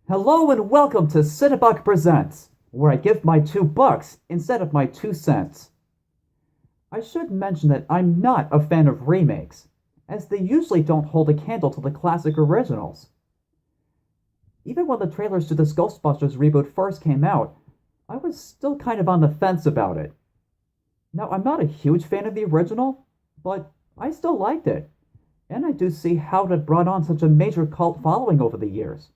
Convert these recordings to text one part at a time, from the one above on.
Hello and welcome to Cinebuck Presents, where I give my $2 instead of my 2 cents. I should mention that I'm not a fan of remakes, as they usually don't hold a candle to the classic originals. Even when the trailers to this Ghostbusters reboot first came out, I was still kind of on the fence about it. Now, I'm not a huge fan of the original, but I still liked it, and I do see how it brought on such a major cult following over the years.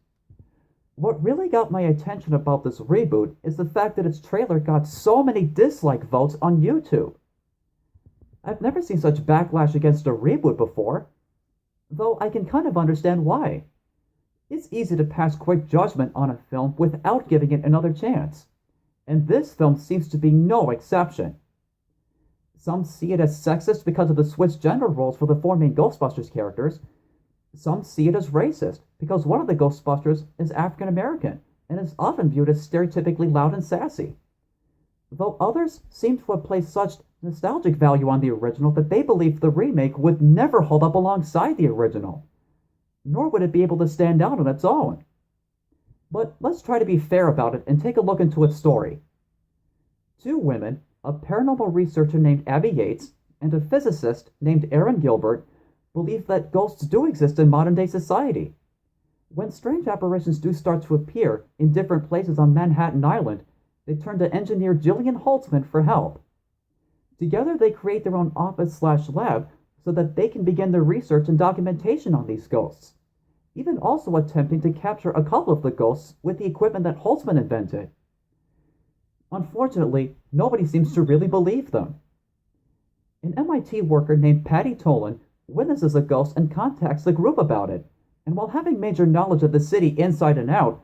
What really got my attention about this reboot is the fact that its trailer got so many dislike votes on YouTube. I've never seen such backlash against a reboot before, though I can kind of understand why. It's easy to pass quick judgment on a film without giving it another chance, and this film seems to be no exception. Some see it as sexist because of the switched gender roles for the four main Ghostbusters characters. Some see it as racist because one of the Ghostbusters is African American and is often viewed as stereotypically loud and sassy. Though others seem to have placed such nostalgic value on the original that they believe the remake would never hold up alongside the original, nor would it be able to stand out on its own. But let's try to be fair about it and take a look into its story. Two women, a paranormal researcher named Abby Yates and a physicist named Aaron Gilbert, believe that ghosts do exist in modern-day society. When strange apparitions do start to appear in different places on Manhattan Island, they turn to engineer Jillian Holtzman for help. Together, they create their own office/lab so that they can begin their research and documentation on these ghosts, even also attempting to capture a couple of the ghosts with the equipment that Holtzman invented. Unfortunately, nobody seems to really believe them. An MIT worker named Patty Tolan witnesses a ghost and contacts the group about it, and while having major knowledge of the city inside and out,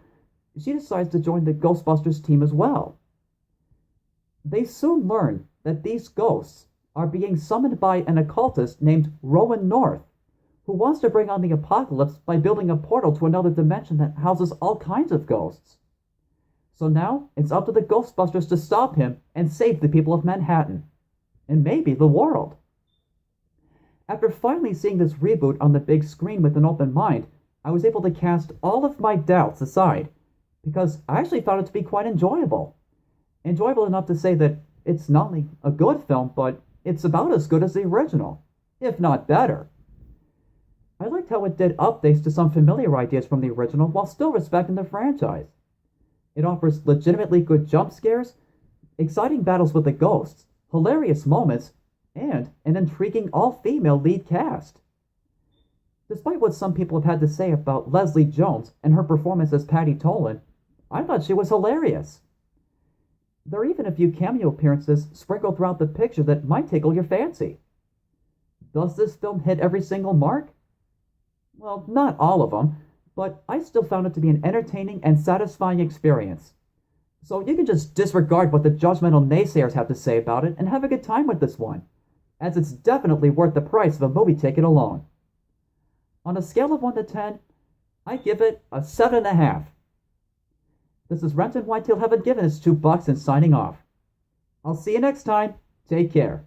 she decides to join the Ghostbusters team as well. They soon learn that these ghosts are being summoned by an occultist named Rowan North, who wants to bring on the apocalypse by building a portal to another dimension that houses all kinds of ghosts. So now it's up to the Ghostbusters to stop him and save the people of Manhattan, and maybe the world. After finally seeing this reboot on the big screen with an open mind, I was able to cast all of my doubts aside, because I actually found it to be quite enjoyable. Enjoyable enough to say that it's not only a good film, but it's about as good as the original, if not better. I liked how it did updates to some familiar ideas from the original while still respecting the franchise. It offers legitimately good jump scares, exciting battles with the ghosts, hilarious moments, and an intriguing all-female lead cast. Despite what some people have had to say about Leslie Jones and her performance as Patty Tolan, I thought she was hilarious. There are even a few cameo appearances sprinkled throughout the picture that might tickle your fancy. Does this film hit every single mark? Well, not all of them, but I still found it to be an entertaining and satisfying experience. So you can just disregard what the judgmental naysayers have to say about it and have a good time with this one, as it's definitely worth the price of a movie ticket alone. On a scale of 1 to 10, I give it a 7.5. This is Renton Whitetail Heaven giving us $2 and signing off. I'll see you next time. Take care.